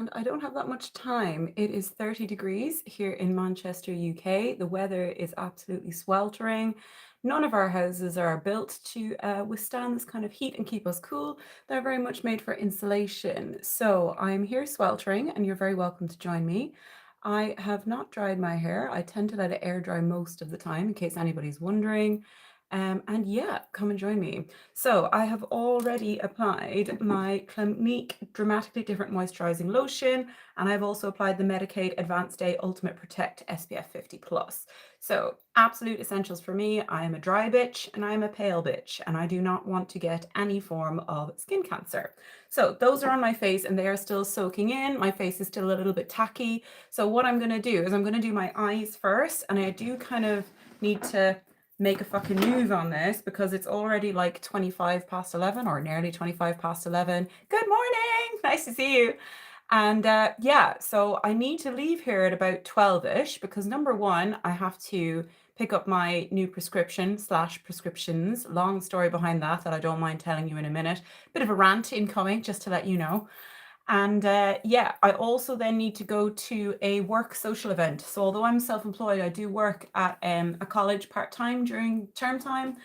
And I don't have that much time. It is 30 degrees here in Manchester, UK. The weather is absolutely sweltering. None of our houses are built to withstand this kind of heat and keep us cool. They're very much made for insulation. So I'm here sweltering, and you're very welcome to join me. I have not dried my hair. I tend to let it air dry most of the time, in case anybody's wondering. And yeah, come and join me. So I have already applied my Clinique Dramatically Different Moisturizing Lotion, and I've also applied the Medicaid Advanced Day Ultimate Protect SPF 50+. So absolute essentials for me. I am a dry bitch and I am a pale bitch, and I do not want to get any form of skin cancer. So those are on my face and they are still soaking in. My face is still a little bit tacky. So what I'm going to do is I'm going to do my eyes first, and I do kind of need to make a fucking move on this because it's already like 25 past 11 or nearly 25 past 11. Good morning. Nice to see you. And yeah, so I need to leave here at about 12ish because number one, I have to pick up my new prescription slash prescriptions. Long story behind that I don't mind telling you in a minute. Bit of a rant incoming, just to let you know. And yeah, I also then need to go to a work social event. So although I'm self-employed, I do work at a college part-time during term time.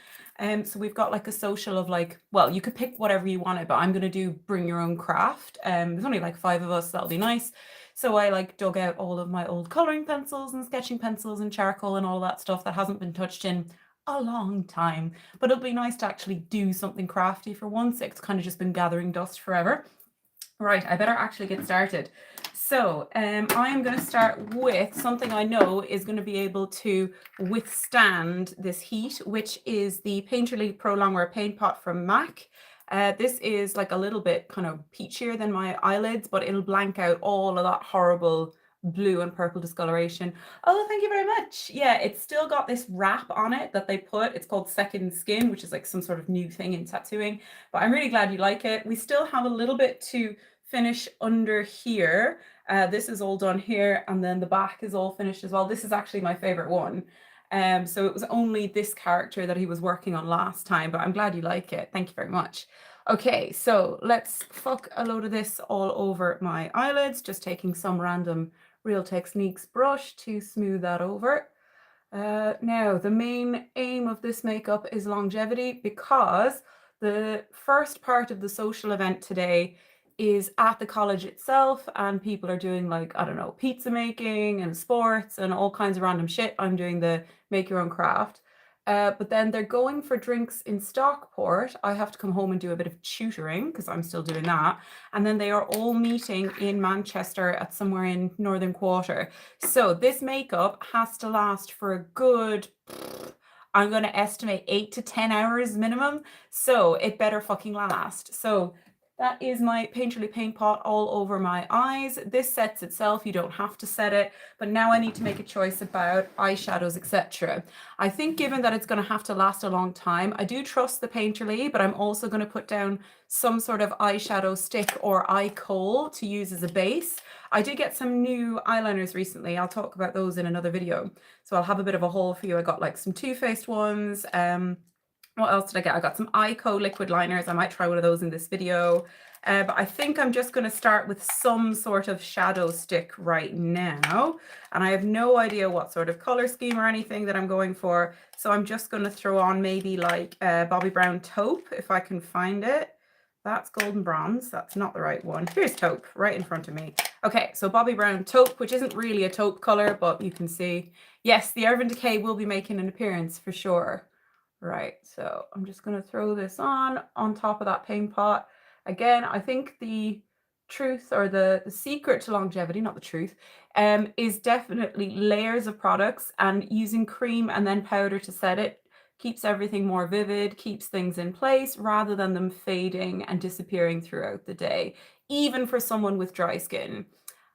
So we've got like a social of like, well, you could pick whatever you wanted, but I'm going to do bring your own craft. There's only like 5 of us, that'll be nice. So I like dug out all of my old coloring pencils and sketching pencils and charcoal and all that stuff that hasn't been touched in a long time. But it'll be nice to actually do something crafty for once. It's kind of just been gathering dust forever. Right, I better actually get started. So I'm going to start with something I know is going to be able to withstand this heat, which is the Painterly Pro Longwear Paint Pot from MAC. This is like a little bit kind of peachier than my eyelids, but it'll blank out all of that horrible blue and purple discoloration. Oh, thank you very much. Yeah, it's still got this wrap on it that they put. It's called Second Skin, which is like some sort of new thing in tattooing. But I'm really glad you like it. We still have a little bit to finish under here. This is all done here, and then the back is all finished as well. This is actually my favorite one. So it was only this character that he was working on last time, but I'm glad you like it. Thank you very much. Okay, so let's fuck a load of this all over my eyelids, just taking some random Real Techniques brush to smooth that over. Now, the main aim of this makeup is longevity, because the first part of the social event today is at the college itself, and people are doing like, I don't know, pizza making and sports and all kinds of random shit. I'm doing the make your own craft. But then they're going for drinks in Stockport. I have to come home and do a bit of tutoring because I'm still doing that. And then they are all meeting in Manchester at somewhere in Northern Quarter. So this makeup has to last for a good, I'm going to estimate 8 to 10 hours minimum. So it better fucking last. So that is my Painterly Paint Pot all over my eyes. This sets itself, you don't have to set it, but now I need to make a choice about eyeshadows, etc. I think given that it's going to have to last a long time, I do trust the Painterly, but I'm also going to put down some sort of eyeshadow stick or eye kohl to use as a base. I did get some new eyeliners recently. I'll talk about those in another video. So I'll have a bit of a haul for you. I got like some Too Faced ones. What else did I get? I got some Ico liquid liners. I might try one of those in this video. But I think I'm just going to start with some sort of shadow stick right now. And I have no idea what sort of color scheme or anything that I'm going for. So I'm just going to throw on maybe like Bobbi Brown taupe, if I can find it. That's golden bronze. That's not the right one. Here's taupe right in front of me. Okay, so Bobbi Brown taupe, which isn't really a taupe color, but you can see. Yes, the Urban Decay will be making an appearance for sure. Right, so I'm just going to throw this on top of that paint pot. Again, I think the truth, or the secret to longevity, not the truth, is definitely layers of products, and using cream and then powder to set it keeps everything more vivid, keeps things in place rather than them fading and disappearing throughout the day, even for someone with dry skin.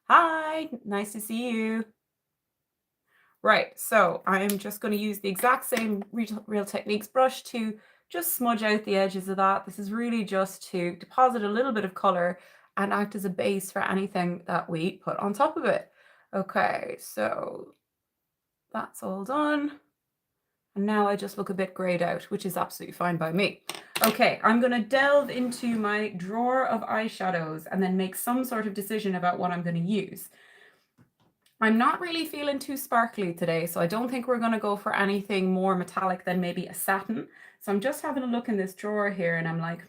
Hi, nice to see you. Right, so I'm just going to use the exact same Real Techniques brush to just smudge out the edges of that. This is really just to deposit a little bit of color and act as a base for anything that we put on top of it. Okay, so that's all done. And now I just look a bit grayed out, which is absolutely fine by me. Okay, I'm going to delve into my drawer of eyeshadows and then make some sort of decision about what I'm going to use. I'm not really feeling too sparkly today, so I don't think we're going to go for anything more metallic than maybe a satin. So I'm just having a look in this drawer here and I'm like,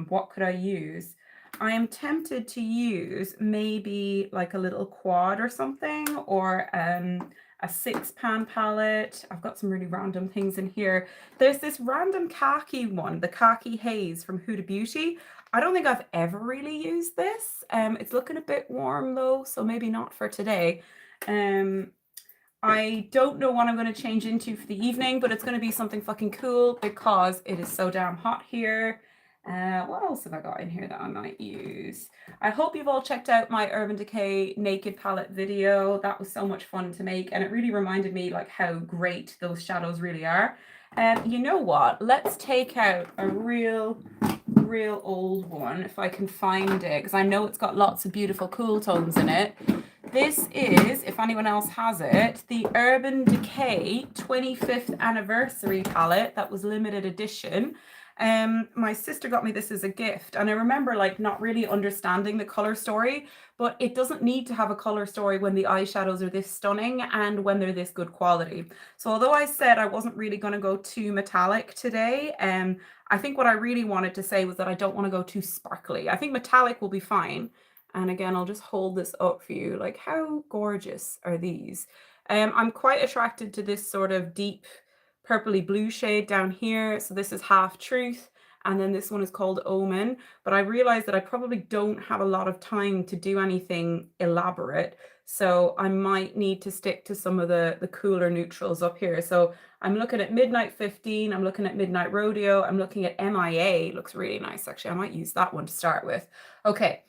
what could I use? I am tempted to use maybe like a little quad or something, or a 6-pan palette. I've got some really random things in here. There's this random khaki one, the Khaki Haze from Huda Beauty. I don't think I've ever really used this. It's looking a bit warm though, so maybe not for today. I don't know what I'm going to change into for the evening, but it's going to be something fucking cool because it is so damn hot here. What else have I got in here that I might use? I hope you've all checked out my Urban Decay naked palette video. That was so much fun to make, and it really reminded me like how great those shadows really are. You know what? Let's take out a real old one if I can find it, because I know it's got lots of beautiful cool tones in it. This is, if anyone else has it, the Urban Decay 25th anniversary palette that was limited edition. My sister got me this as a gift, and I remember like not really understanding the color story, but it doesn't need to have a color story when the eyeshadows are this stunning and when they're this good quality. So although I said I wasn't really going to go too metallic today, I think what I really wanted to say was that I don't want to go too sparkly. I think metallic will be fine. And again, I'll just hold this up for you. Like, how gorgeous are these? I'm quite attracted to this sort of deep purpley blue shade down here. So this is Half Truth. And then this one is called Omen. But I realized that I probably don't have a lot of time to do anything elaborate. So I might need to stick to some of the cooler neutrals up here. So I'm looking at Midnight 15. I'm looking at Midnight Rodeo. I'm looking at MIA. Looks really nice, actually. I might use that one to start with. Okay.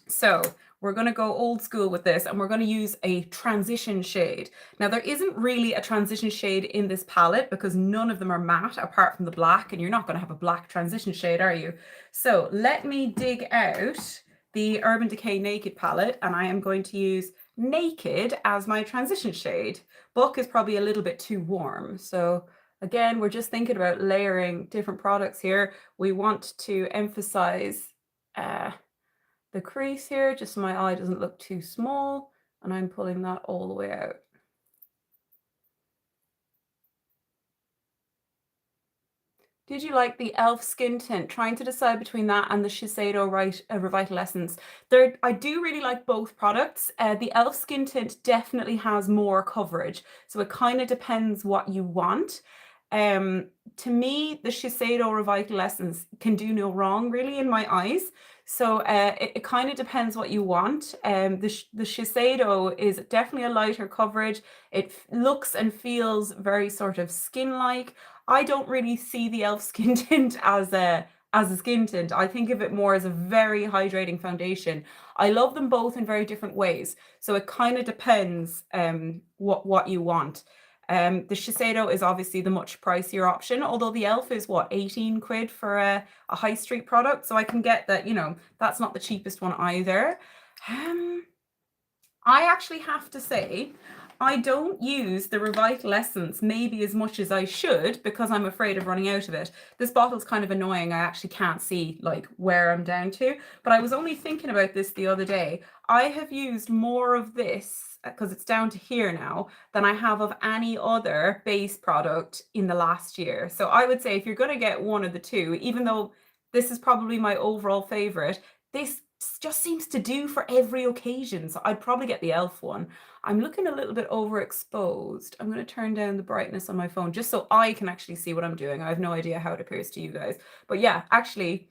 So we're going to go old school with this, and we're going to use a transition shade. Now, there isn't really a transition shade in this palette because none of them are matte apart from the black, and you're not going to have a black transition shade, are you? So let me dig out the Urban Decay Naked palette, and I am going to use Naked as my transition shade. Book is probably a little bit too warm. So again, we're just thinking about layering different products here. We want to emphasize the crease here, just so my eye doesn't look too small, and I'm pulling that all the way out. Did you like the e.l.f. skin tint? Trying to decide between that and the Shiseido Revital Essence. I do really like both products. The e.l.f. skin tint definitely has more coverage, so it kind of depends what you want. To me, the Shiseido Revital Essence can do no wrong, really, in my eyes. So it kind of depends what you want. The Shiseido is definitely a lighter coverage. It looks and feels very sort of skin-like. I don't really see the e.l.f. skin tint as a skin tint. I think of it more as a very hydrating foundation. I love them both in very different ways. So it kind of depends what you want. The Shiseido is obviously the much pricier option, although the e.l.f. is what, 18 quid for a high street product. So I can get that, you know, that's not the cheapest one either. I actually have to say, I don't use the Revital Essence maybe as much as I should because I'm afraid of running out of it. This bottle's kind of annoying. I actually can't see like where I'm down to, but I was only thinking about this the other day. I have used more of this because it's down to here now than I have of any other base product in the last year. So I would say if you're going to get one of the two, even though this is probably my overall favorite, this just seems to do for every occasion. So I'd probably get the e.l.f. one. I'm looking a little bit overexposed. I'm going to turn down the brightness on my phone just so I can actually see what I'm doing. I have no idea how it appears to you guys. But yeah, actually,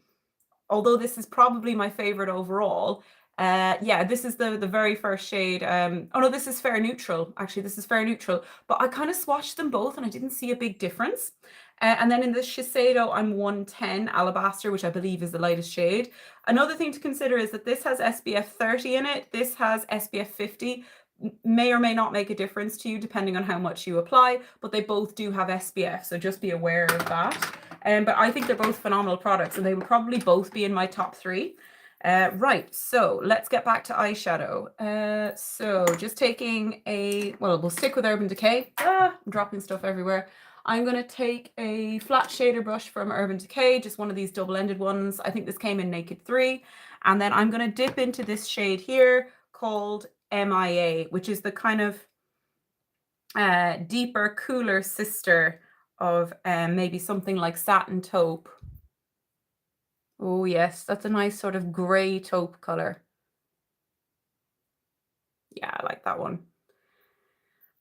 although this is probably my favorite overall, yeah, this is the very first shade. Oh no, this is Fair Neutral. Actually, this is Fair Neutral. But I kind of swatched them both and I didn't see a big difference. And then in the Shiseido, I'm 110 Alabaster, which I believe is the lightest shade. Another thing to consider is that this has SPF 30 in it. This has SPF 50. May or may not make a difference to you depending on how much you apply, but they both do have SPF, so just be aware of that. But I think they're both phenomenal products, and they would probably both be in my top 3. Right, so let's get back to eyeshadow. So just taking we'll stick with Urban Decay. I'm dropping stuff everywhere. I'm going to take a flat shader brush from Urban Decay, just one of these double-ended ones. I think this came in Naked 3. And then I'm going to dip into this shade here called MIA, which is the kind of deeper, cooler sister of maybe something like Satin Taupe. Oh yes, that's a nice sort of grey taupe color. Yeah, I like that one.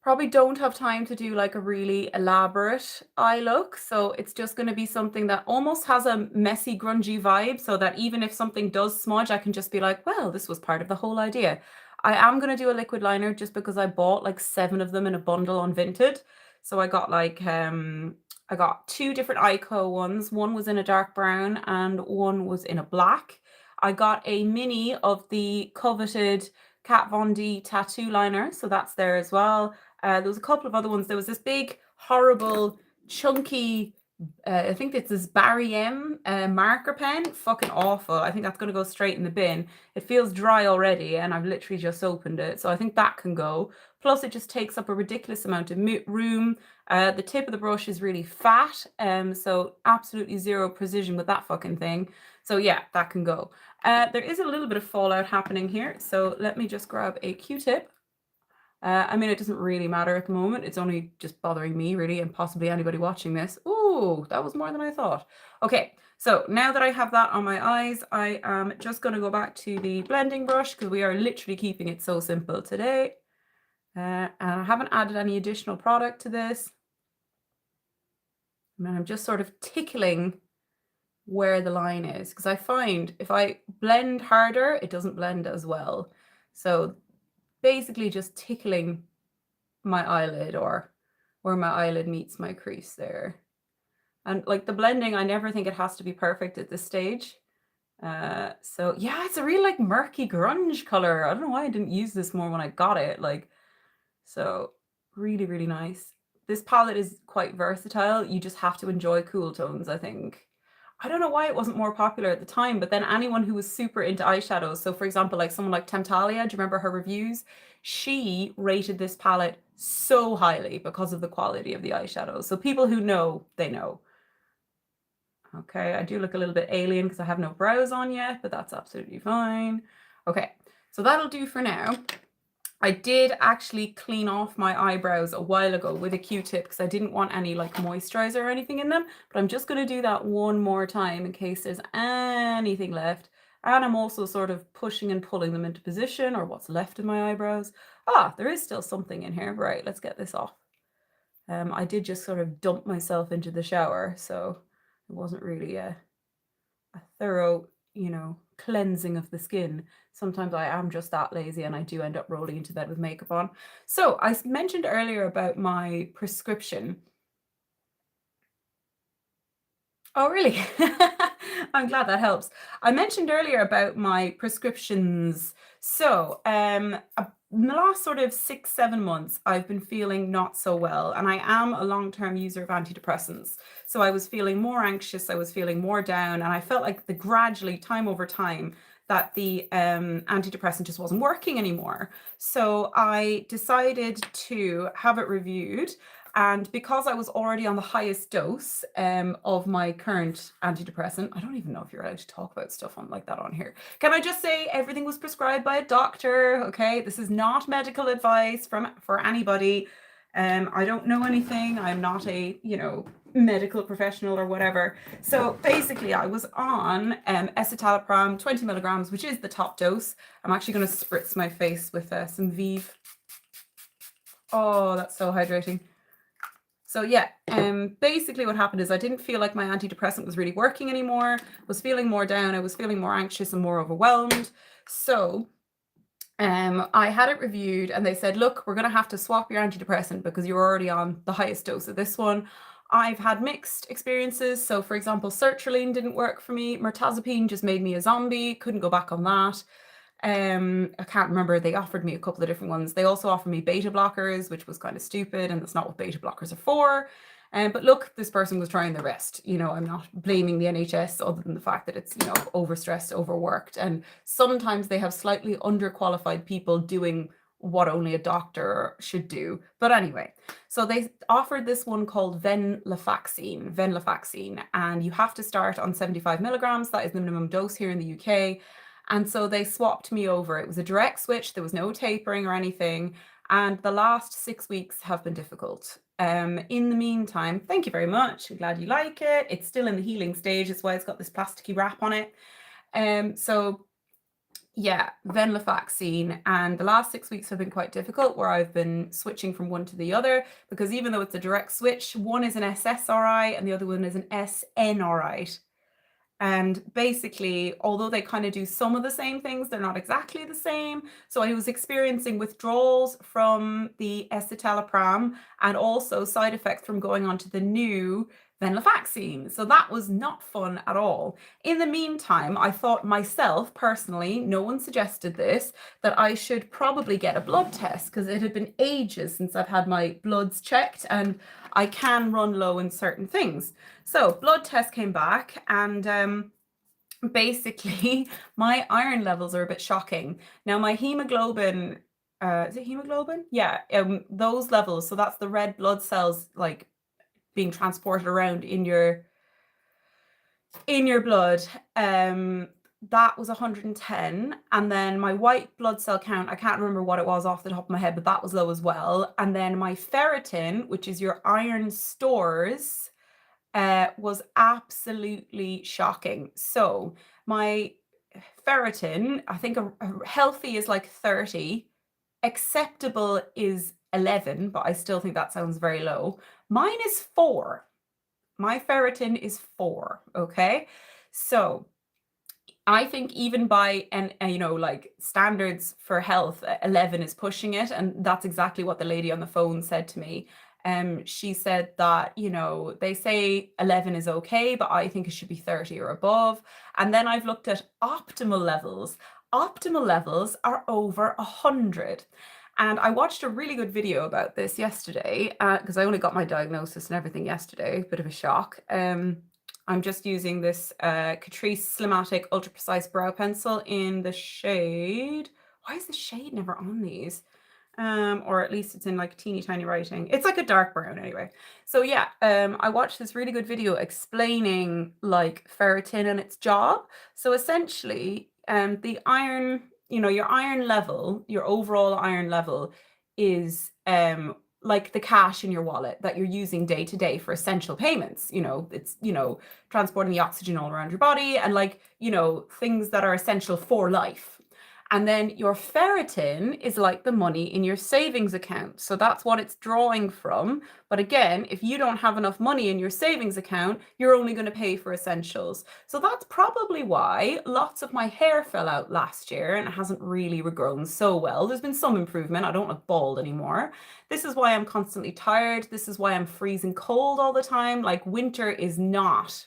Probably don't have time to do like a really elaborate eye look, so it's just going to be something that almost has a messy, grungy vibe, so that even if something does smudge, I can just be like, well, this was part of the whole idea. I am going to do a liquid liner just because I bought like 7 of them in a bundle on Vinted. So I got like I got 2 different Ico ones. One was in a dark brown and one was in a black. I got a mini of the coveted Kat Von D tattoo liner, so that's there as well. There was a couple of other ones. There was this big, horrible, chunky, I think it's this Barry M marker pen. Fucking awful. I think that's going to go straight in the bin. It feels dry already, and I've literally just opened it. So I think that can go. Plus, it just takes up a ridiculous amount of room. The tip of the brush is really fat, so absolutely zero precision with that fucking thing. So yeah, that can go. There is a little bit of fallout happening here. So let me just grab a Q-tip. I mean, it doesn't really matter at the moment. It's only just bothering me, really, and possibly anybody watching this. Ooh, that was more than I thought. Okay, so now that I have that on my eyes, I am just going to go back to the blending brush because we are literally keeping it so simple today. And I haven't added any additional product to this. And I'm just sort of tickling where the line is, because I find if I blend harder, it doesn't blend as well. So basically just tickling my eyelid or where my eyelid meets my crease there. And like the blending, I never think it has to be perfect at this stage. So yeah, it's a real like murky grunge color. I don't know why I didn't use this more when I got it. Like, so really, really nice. This palette is quite versatile. You just have to enjoy cool tones, I think. I don't know why it wasn't more popular at the time, but then anyone who was super into eyeshadows, so for example, like someone like Temptalia, do you remember her reviews? She rated this palette so highly because of the quality of the eyeshadows. So people who know, they know. Okay, I do look a little bit alien because I have no brows on yet, but that's absolutely fine. Okay, so that'll do for now. I did actually clean off my eyebrows a while ago with a Q-tip because I didn't want any like moisturizer or anything in them, but I'm just going to do that one more time in case there's anything left. And I'm also sort of pushing and pulling them into position, or what's left of my eyebrows. Ah, there is still something in here. Right, let's get this off. I did just sort of dump myself into the shower, so it wasn't really a thorough, you know, cleansing of the skin. Sometimes I am just that lazy and I do end up rolling into bed with makeup on. So I mentioned earlier about my prescription. Oh, really? I'm glad that helps. I mentioned earlier about my prescriptions. So, in the last sort of 6-7 months, I've been feeling not so well, and I am a long-term user of antidepressants. So I was feeling more anxious, I was feeling more down, and I felt like gradually, time over time, that the antidepressant just wasn't working anymore. So I decided to have it reviewed. And because I was already on the highest dose of my current antidepressant, I don't even know if you're allowed to talk about stuff like that on here. Can I just say everything was prescribed by a doctor? Okay, this is not medical advice for anybody. I don't know anything. I'm not a, you know, medical professional or whatever. So basically I was on escitalopram 20 milligrams, which is the top dose. I'm actually going to spritz my face with some Vive. Oh, that's so hydrating. So yeah, basically what happened is I didn't feel like my antidepressant was really working anymore. I was feeling more down. I was feeling more anxious and more overwhelmed. So I had it reviewed and they said, look, we're going to have to swap your antidepressant because you're already on the highest dose of this one. I've had mixed experiences. So for example, sertraline didn't work for me. Mirtazapine just made me a zombie. Couldn't go back on that. I can't remember. They offered me a couple of different ones. They also offered me beta blockers, which was kind of stupid, and that's not what beta blockers are for. But look, this person was trying their best. You know, I'm not blaming the NHS other than the fact that it's, you know, overstressed, overworked, and sometimes they have slightly underqualified people doing what only a doctor should do. But anyway, so they offered this one called venlafaxine, and you have to start on 75 milligrams. That is the minimum dose here in the UK. And so they swapped me over. It was a direct switch. There was no tapering or anything. And the last 6 weeks have been difficult. In the meantime, thank you very much. I'm glad you like it. It's still in the healing stage. That's why it's got this plasticky wrap on it. So yeah, venlafaxine. And the last 6 weeks have been quite difficult, where I've been switching from one to the other, because even though it's a direct switch, one is an SSRI and the other one is an SNRI. And basically, although they kind of do some of the same things, they're not exactly the same. So I was experiencing withdrawals from the escitalopram and also side effects from going on to the new venlafaxine. So that was not fun at all. In the meantime, I thought myself, personally, no one suggested this, that I should probably get a blood test, because it had been ages since I've had my bloods checked, and I can run low in certain things. So blood test came back, and basically my iron levels are a bit shocking. Now my hemoglobin, is it hemoglobin? Yeah, those levels. So that's the red blood cells like being transported around in your blood. That was 110. And then my white blood cell count, I can't remember what it was off the top of my head, but that was low as well. And then my ferritin, which is your iron stores, was absolutely shocking. So my ferritin, I think a healthy is like 30, acceptable is 11, but I still think that sounds very low. Mine is 4. My ferritin is 4, okay? So I think even by like standards for health, 11 is pushing it, and that's exactly what the lady on the phone said to me. She said that, they say 11 is okay, but I think it should be 30 or above. And then I've looked at optimal levels. Optimal levels are over 100. And I watched a really good video about this yesterday, because I only got my diagnosis and everything yesterday. Bit of a shock. I'm just using this Catrice Slimatic Ultra Precise Brow Pencil in the shade. Why is the shade never on these? Or at least it's in like teeny tiny writing. It's like a dark brown anyway. So yeah, I watched this really good video explaining like ferritin and its job. So essentially, the iron, your iron level, your overall iron level is like the cash in your wallet that you're using day to day for essential payments. It's, transporting the oxygen all around your body, and like, things that are essential for life. And then your ferritin is like the money in your savings account. So that's what it's drawing from. But again, if you don't have enough money in your savings account, you're only going to pay for essentials. So that's probably why lots of my hair fell out last year and it hasn't really regrown so well. There's been some improvement. I don't look bald anymore. This is why I'm constantly tired. This is why I'm freezing cold all the time. Like winter is not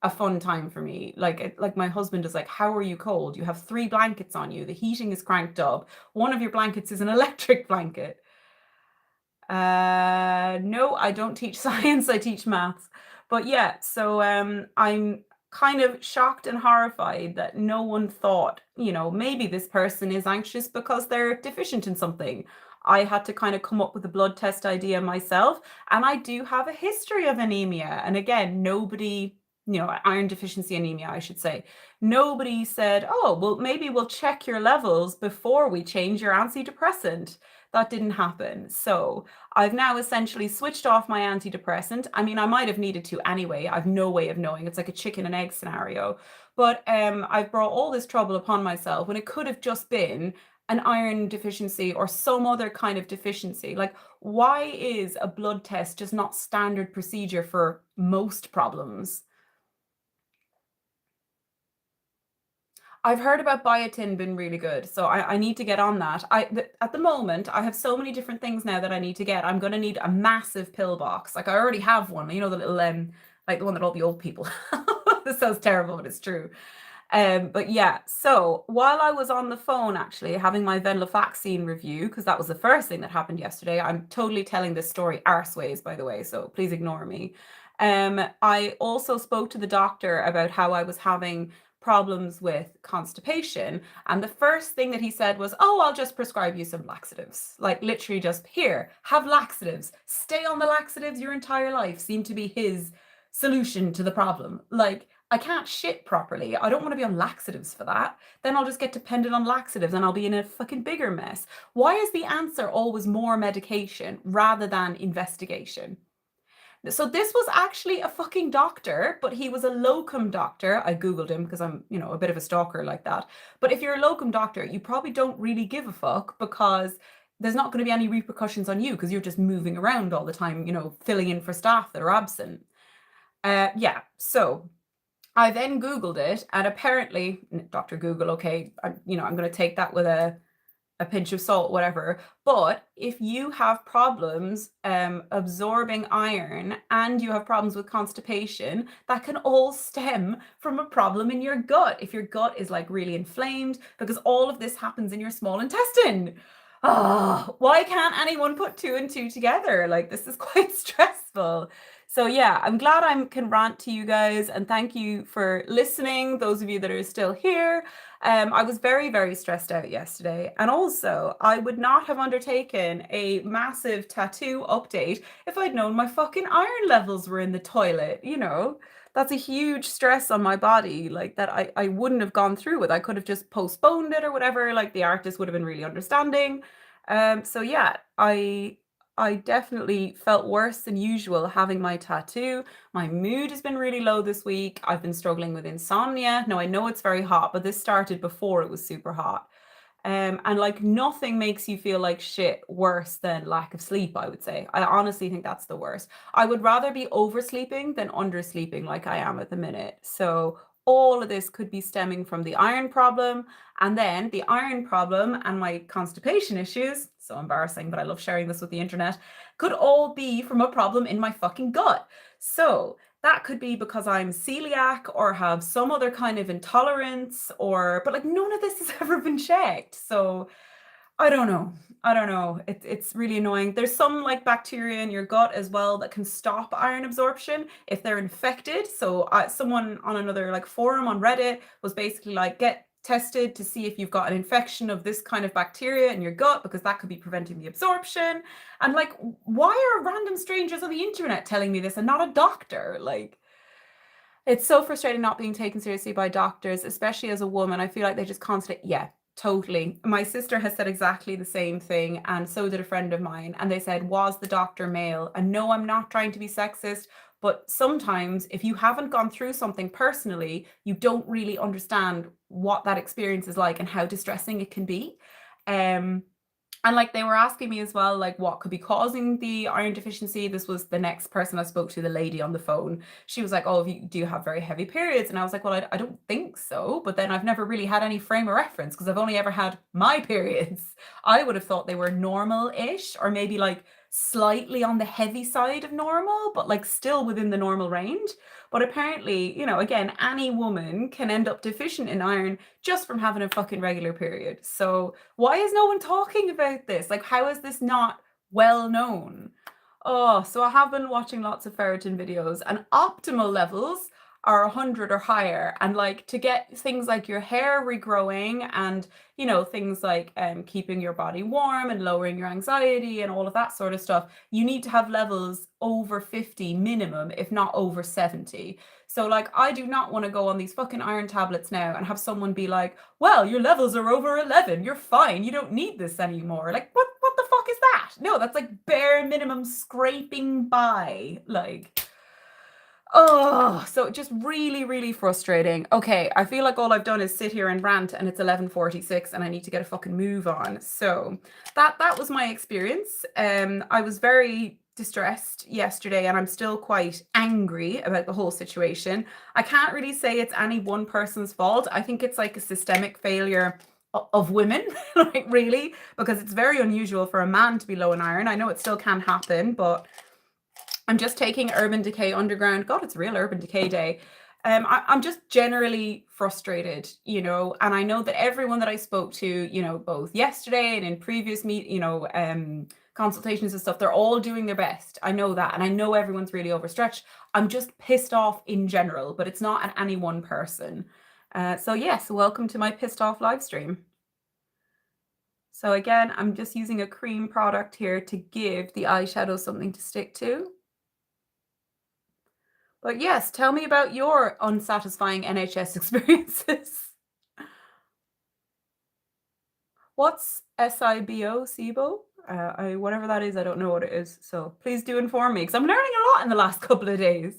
a fun time for me. Like my husband is like, how are you cold? You have 3 blankets on you. The heating is cranked up. One of your blankets is an electric blanket. No, I don't teach science. I teach maths. But yeah, so I'm kind of shocked and horrified that no one thought, maybe this person is anxious because they're deficient in something. I had to kind of come up with a blood test idea myself, and I do have a history of anemia. And again, nobody, iron deficiency anemia, I should say. Nobody said, oh, well, maybe we'll check your levels before we change your antidepressant. That didn't happen. So I've now essentially switched off my antidepressant. I mean, I might have needed to anyway. I've no way of knowing. It's like a chicken and egg scenario. But I've brought all this trouble upon myself when it could have just been an iron deficiency or some other kind of deficiency. Like, why is a blood test just not standard procedure for most problems? I've heard about biotin being really good, so I need to get on that. At the moment, I have so many different things now that I need to get. I'm going to need a massive pill box. Like I already have one, the little like the one that all the old people have. This sounds terrible, but it's true. But yeah, so while I was on the phone actually having my venlafaxine review, because that was the first thing that happened yesterday. I'm totally telling this story arseways, by the way, so please ignore me. I also spoke to the doctor about how I was having problems with constipation. And the first thing that he said was, oh, I'll just prescribe you some laxatives. Like literally just here, have laxatives, stay on the laxatives your entire life, seemed to be his solution to the problem. Like, I can't shit properly. I don't want to be on laxatives for that. Then I'll just get dependent on laxatives and I'll be in a fucking bigger mess. Why is the answer always more medication rather than investigation? So this was actually a fucking doctor, but he was a locum doctor. I Googled him because I'm, a bit of a stalker like that. But if you're a locum doctor, you probably don't really give a fuck because there's not going to be any repercussions on you because you're just moving around all the time, filling in for staff that are absent. Yeah, so I then Googled it, and apparently, Dr. Google, okay, I'm going to take that with a pinch of salt, whatever. But if you have problems absorbing iron and you have problems with constipation, that can all stem from a problem in your gut. If your gut is like really inflamed, because all of this happens in your small intestine. Oh, why can't anyone put two and two together? Like, this is quite stressful. So yeah, I'm glad I can rant to you guys, and thank you for listening, those of you that are still here. I was very, very stressed out yesterday, and also I would not have undertaken a massive tattoo update if I'd known my fucking iron levels were in the toilet. That's a huge stress on my body, like that I wouldn't have gone through with. I could have just postponed it or whatever, like the artist would have been really understanding. So yeah, I definitely felt worse than usual having my tattoo. My mood has been really low this week. I've been struggling with insomnia. Now, I know it's very hot, but this started before it was super hot. And like nothing makes you feel like shit worse than lack of sleep, I would say. I honestly think that's the worst. I would rather be oversleeping than undersleeping like I am at the minute. So all of this could be stemming from the iron problem, and then the iron problem and my constipation issues, so embarrassing, but I love sharing this with the internet, could all be from a problem in my fucking gut. So that could be because I'm celiac or have some other kind of intolerance, but like none of this has ever been checked. So I don't know. I don't know. It's really annoying. There's some like bacteria in your gut as well that can stop iron absorption if they're infected. So someone on another like forum on Reddit was basically like, get tested to see if you've got an infection of this kind of bacteria in your gut because that could be preventing the absorption. And like, why are random strangers on the internet telling me this and not a doctor? Like, it's so frustrating not being taken seriously by doctors, especially as a woman. I feel like they just constantly, yeah, totally. My sister has said exactly the same thing, and so did a friend of mine. And they said, was the doctor male? And no, I'm not trying to be sexist, but sometimes if you haven't gone through something personally, you don't really understand what that experience is like and how distressing it can be. And like they were asking me as well, like what could be causing the iron deficiency. This was the next person I spoke to, the lady on the phone. She was like, oh, do you have very heavy periods? And I was like, well, I don't think so. But then I've never really had any frame of reference because I've only ever had my periods. I would have thought they were normal-ish, or maybe like slightly on the heavy side of normal, but like still within the normal range. But apparently, again, any woman can end up deficient in iron just from having a fucking regular period. So why is no one talking about this? Like, how is this not well known? Oh, so I have been watching lots of ferritin videos, and optimal levels are 100 or higher. And like to get things like your hair regrowing and, things like keeping your body warm and lowering your anxiety and all of that sort of stuff, you need to have levels over 50 minimum, if not over 70. So like, I do not want to go on these fucking iron tablets now and have someone be like, well, your levels are over 11. You're fine. You don't need this anymore. Like, what the fuck is that? No, that's like bare minimum scraping by. Like, oh, so just really, really frustrating. Okay, I feel like all I've done is sit here and rant, and it's 11:46 and I need to get a fucking move on. So that was my experience. I was very distressed yesterday, and I'm still quite angry about the whole situation. I can't really say it's any one person's fault. I think it's like a systemic failure of women, like really, because it's very unusual for a man to be low in iron. I know it still can happen, but I'm just taking Urban Decay Underground. God, it's real Urban Decay Day. I'm just generally frustrated, and I know that everyone that I spoke to, both yesterday and in previous consultations and stuff, they're all doing their best. I know that, and I know everyone's really overstretched. I'm just pissed off in general, but it's not at any one person. So yes, welcome to my pissed off live stream. So again, I'm just using a cream product here to give the eyeshadow something to stick to. But yes, tell me about your unsatisfying NHS experiences. What's SIBO, SIBO? Whatever that is, I don't know what it is. So please do inform me because I'm learning a lot in the last couple of days.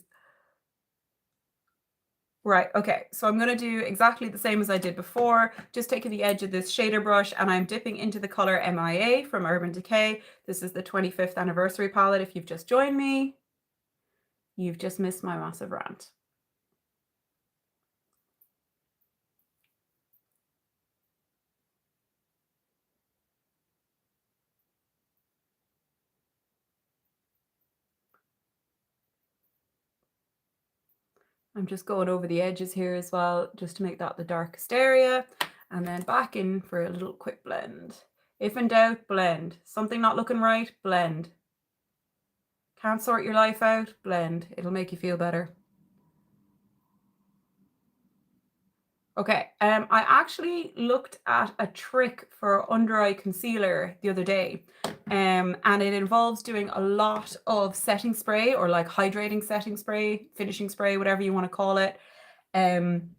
Right, okay, so I'm gonna do exactly the same as I did before, just taking the edge of this shader brush and I'm dipping into the color MIA from Urban Decay. This is the 25th anniversary palette. If you've just joined me, you've just missed my massive rant. I'm just going over the edges here as well, just to make that the darkest area, and then back in for a little quick blend. If in doubt, blend. Something not looking right, blend. Can't sort your life out, blend. It'll make you feel better. Okay, I actually looked at a trick for under eye concealer the other day, and it involves doing a lot of setting spray or like hydrating setting spray, finishing spray, whatever you want to call it. And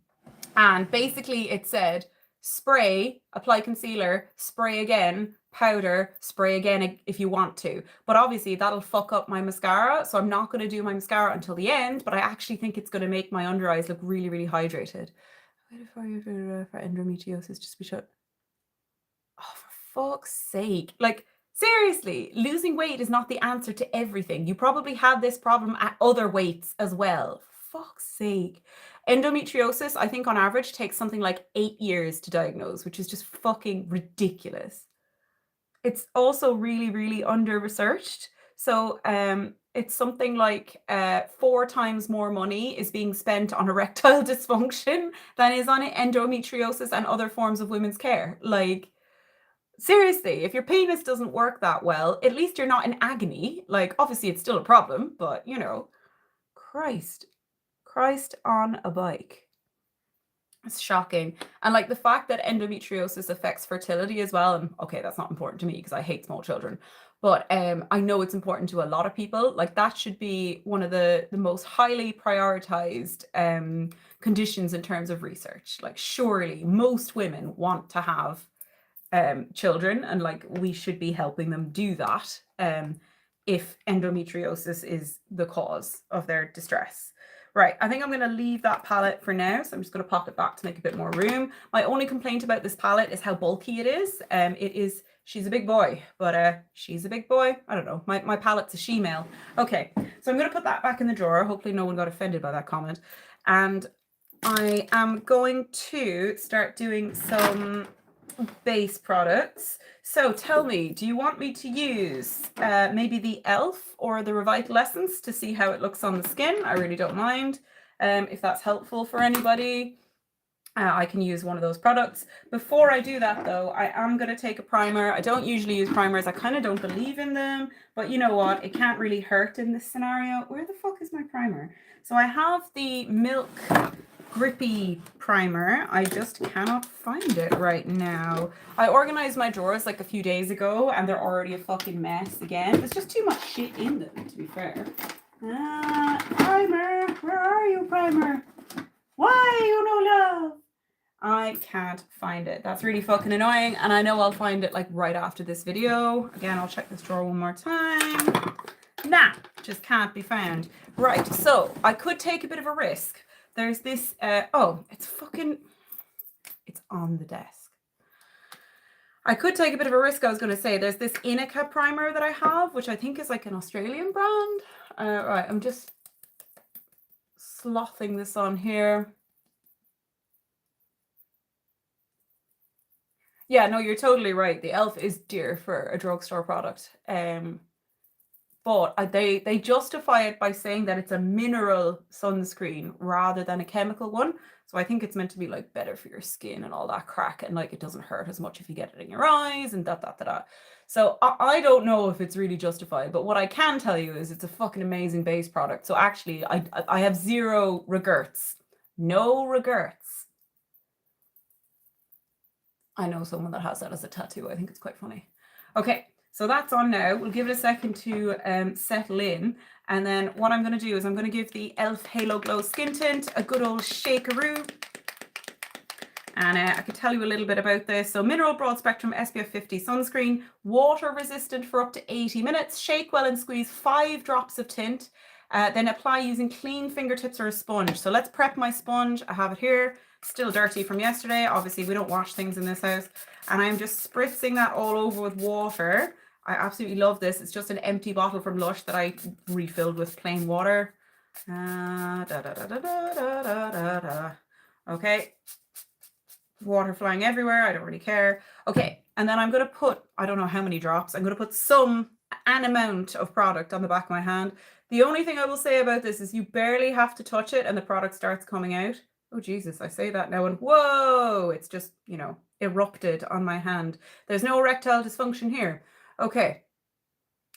basically it said spray, apply concealer, spray again, powder, spray again if you want to. But obviously that'll fuck up my mascara, so I'm not going to do my mascara until the end, but I actually think it's going to make my under eyes look really, really hydrated. Wait for endometriosis just be shut. Oh, for fuck's sake. Like, seriously, losing weight is not the answer to everything. You probably have this problem at other weights as well. For fuck's sake. Endometriosis, I think on average, takes something like 8 years to diagnose, which is just fucking ridiculous. It's also really, really under-researched. So it's something like 4 times more money is being spent on erectile dysfunction than is on endometriosis and other forms of women's care. Like, seriously, if your penis doesn't work that well, at least you're not in agony. Like, obviously it's still a problem, but you know, Christ on a bike. It's shocking. And like the fact that endometriosis affects fertility as well. And okay, that's not important to me because I hate small children. But I know it's important to a lot of people. Like that should be one of the most highly prioritized conditions in terms of research. Like surely most women want to have children, and like we should be helping them do that if endometriosis is the cause of their distress. Right, I think I'm going to leave that palette for now, so I'm just going to pop it back to make a bit more room. My only complaint about this palette is how bulky it is. She's a big boy, but she's a big boy. I don't know, my palette's a she-male. Okay, so I'm going to put that back in the drawer. Hopefully no one got offended by that comment. And I am going to start doing some base products. So tell me, do you want me to use maybe the e.l.f. or the Revital Essence to see how it looks on the skin? I really don't mind. If that's helpful for anybody, I can use one of those products. Before I do that though, I am going to take a primer. I don't usually use primers. I kind of don't believe in them, but you know what? It can't really hurt in this scenario. Where the fuck is my primer? So I have the Milk Grippy primer. I just cannot find it right now. I organized my drawers like a few days ago and they're already a fucking mess again. There's just too much shit in them, to be fair. Primer, where are you, primer? Why you no love? I can't find it. That's really fucking annoying, and I know I'll find it like right after this video. Again, I'll check this drawer one more time. Nah, just can't be found. Right, so I could take a bit of a risk. There's this, oh, it's on the desk. I could take a bit of a risk, I was going to say. There's this Inica primer that I have, which I think is like an Australian brand. Right, I'm just slothing this on here. Yeah, no, you're totally right. The e.l.f. is dear for a drugstore product. But they justify it by saying that it's a mineral sunscreen rather than a chemical one. So I think it's meant to be like better for your skin and all that crack, and like it doesn't hurt as much if you get it in your eyes and da. So I don't know if it's really justified, but what I can tell you is it's a fucking amazing base product. So actually I have zero regrets. No regrets. I know someone that has that as a tattoo. I think it's quite funny. Okay, so that's on now. We'll give it a second to settle in. And then what I'm going to do is I'm going to give the e.l.f. Halo Glow Skin Tint a good old shakeroo. And I could tell you a little bit about this. So mineral broad spectrum SPF 50 sunscreen, water resistant for up to 80 minutes. Shake well and squeeze 5 drops of tint. Then apply using clean fingertips or a sponge. So let's prep my sponge. I have it here, still dirty from yesterday. Obviously we don't wash things in this house. And I'm just spritzing that all over with water. I absolutely love this. It's just an empty bottle from Lush that I refilled with plain water. Okay. Water flying everywhere. I don't really care. Okay, and then I'm going to put, I don't know how many drops, I'm going to put an amount of product on the back of my hand. The only thing I will say about this is you barely have to touch it and the product starts coming out. Oh Jesus, I say that now and whoa, it's just, you know, erupted on my hand. There's no erectile dysfunction here. Okay,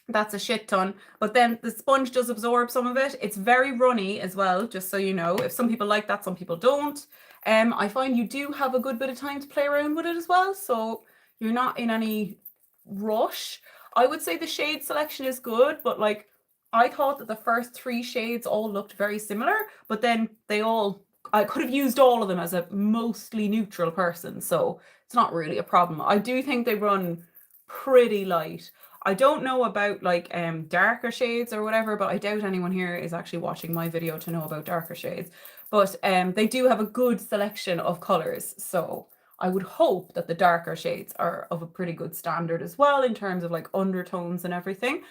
that's a shit ton, but then the sponge does absorb some of it. It's very runny as well, just so you know. If some people like that, some people don't. I find you do have a good bit of time to play around with it as well, so you're not in any rush. I would say the shade selection is good, but like I thought that the first 3 shades all looked very similar, but then I could have used all of them as a mostly neutral person, so it's not really a problem. I do think they run pretty light. I don't know about like darker shades or whatever, but I doubt anyone here is actually watching my video to know about darker shades. But they do have a good selection of colors, so I would hope that the darker shades are of a pretty good standard as well in terms of like undertones and everything.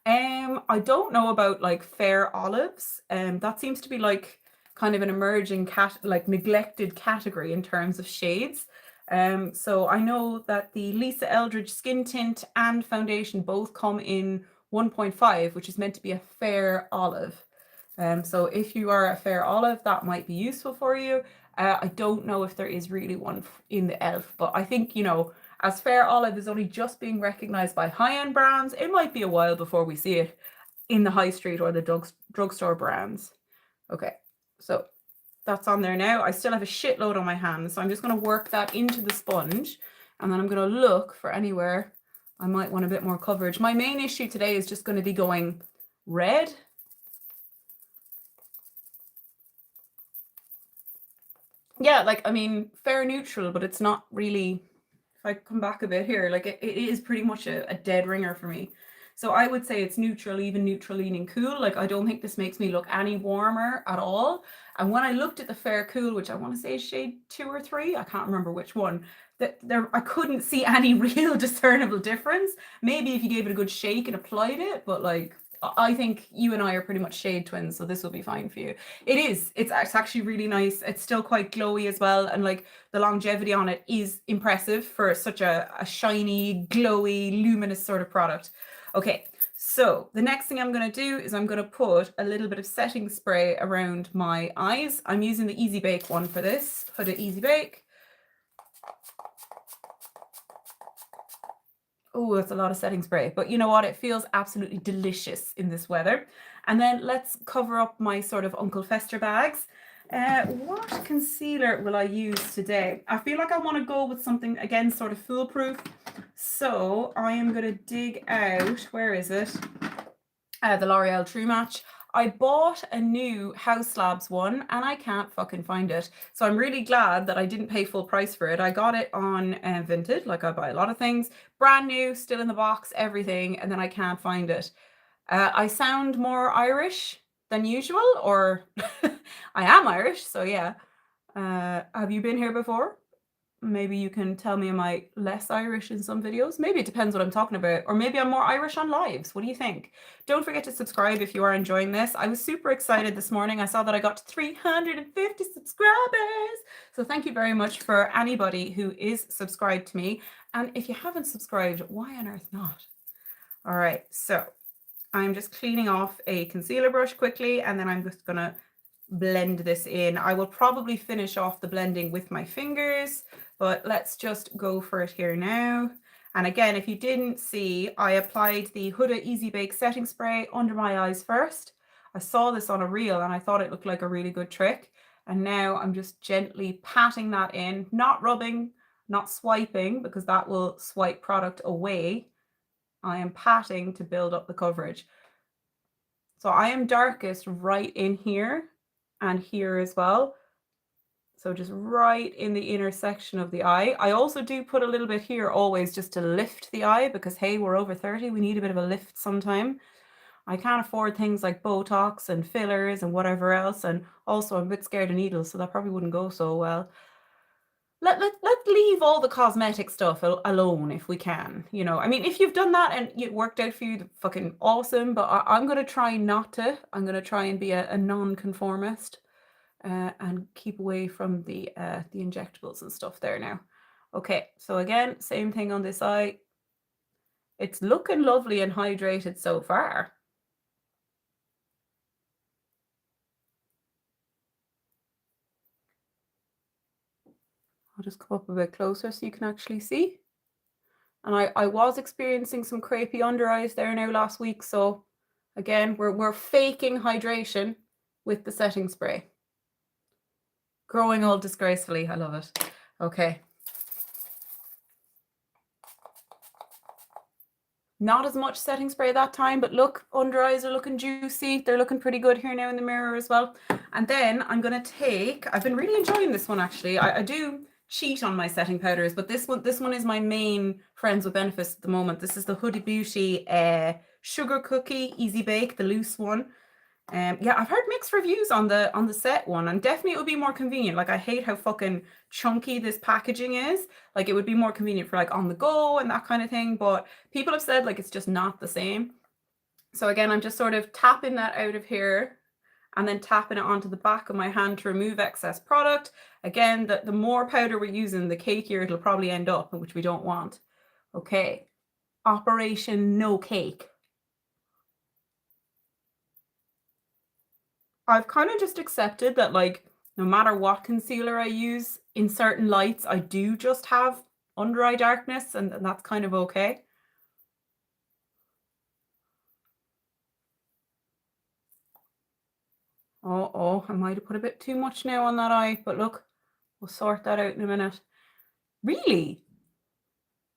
I don't know about like fair olives. That seems to be like kind of an emerging neglected category in terms of shades. So I know that the Lisa Eldridge skin tint and foundation both come in 1.5, which is meant to be a fair olive. So if you are a fair olive, that might be useful for you. I don't know if there is really one in the e.l.f., but I think, you know, as fair olive is only just being recognized by high-end brands, it might be a while before we see it in the high street or the drugstore brands. Okay, so that's on there now. I still have a shitload on my hands, so I'm just going to work that into the sponge, and then I'm going to look for anywhere I might want a bit more coverage. My main issue today is just going to be going red. Yeah, like, I mean, fair neutral, but it's not really, if I come back a bit here, like it is pretty much a dead ringer for me. So I would say it's neutral, even neutral leaning cool. Like, I don't think this makes me look any warmer at all. And when I looked at the fair cool, which I want to say is shade 2 or 3, I can't remember which one, that there I couldn't see any real discernible difference. Maybe if you gave it a good shake and applied it, but like, I think you and I are pretty much shade twins, so this will be fine for you. It's actually really nice. It's still quite glowy as well, and like the longevity on it is impressive for such a shiny, glowy, luminous sort of product. Okay, so the next thing I'm going to do is I'm going to put a little bit of setting spray around my eyes. I'm using the Easy Bake one for this, Huda Easy Bake. Oh, that's a lot of setting spray, but you know what? It feels absolutely delicious in this weather. And then let's cover up my sort of Uncle Fester bags. What concealer will I use today? I feel like I want to go with something, again, sort of foolproof. So I am going to dig out, where is it? The L'Oreal True Match. I bought a new House Labs one and I can't fucking find it. So I'm really glad that I didn't pay full price for it. I got it on Vinted, like I buy a lot of things. Brand new, still in the box, everything, and then I can't find it. I sound more Irish than usual, or I am Irish, so yeah. Have you been here before? Maybe you can tell me, am I less Irish in some videos? Maybe it depends what I'm talking about. Or maybe I'm more Irish on lives. What do you think? Don't forget to subscribe if you are enjoying this. I was super excited this morning. I saw that I got 350 subscribers. So thank you very much for anybody who is subscribed to me. And if you haven't subscribed, why on earth not? All right, so I'm just cleaning off a concealer brush quickly, and then I'm just gonna blend this in. I will probably finish off the blending with my fingers, but let's just go for it here now. And again, if you didn't see, I applied the Huda Easy Bake setting spray under my eyes first. I saw this on a reel and I thought it looked like a really good trick. And now I'm just gently patting that in, not rubbing, not swiping because that will swipe product away. I am patting to build up the coverage. So I am darkest right in here and here as well. So just right in the intersection of the eye. I also do put a little bit here always just to lift the eye because, hey, we're over 30. We need a bit of a lift sometime. I can't afford things like Botox and fillers and whatever else. And also I'm a bit scared of needles, so that probably wouldn't go so well. Let's leave all the cosmetic stuff alone if we can. You know, I mean, if you've done that and it worked out for you, fucking awesome. But I'm going to try not to. I'm going to try and be a non-conformist. And keep away from the injectables and stuff there now. Okay, so again, same thing on this eye. It's looking lovely and hydrated so far. I'll just come up a bit closer so you can actually see. And I was experiencing some crepey under eyes there now last week. So again, we're faking hydration with the setting spray. Growing old disgracefully. I love it. Okay. Not as much setting spray that time, but look, under eyes are looking juicy. They're looking pretty good here now in the mirror as well. And then I'm going to take, I've been really enjoying this one actually. I do cheat on my setting powders, but this one is my main Friends with Benefits at the moment. This is the Huda Beauty Sugar Cookie Easy Bake, the loose one. Yeah, I've heard mixed reviews on the set one, and definitely it would be more convenient. Like, I hate how fucking chunky this packaging is. Like, it would be more convenient for like on the go and that kind of thing, but people have said like it's just not the same. So again, I'm just sort of tapping that out of here and then tapping it onto the back of my hand to remove excess product. Again, the more powder we're using, the cakier it'll probably end up, which we don't want. Okay, Operation No Cake. I've kind of just accepted that, like, no matter what concealer I use, in certain lights, I do just have under eye darkness, and that's kind of okay. Oh, I might have put a bit too much now on that eye, but look, we'll sort that out in a minute. Really?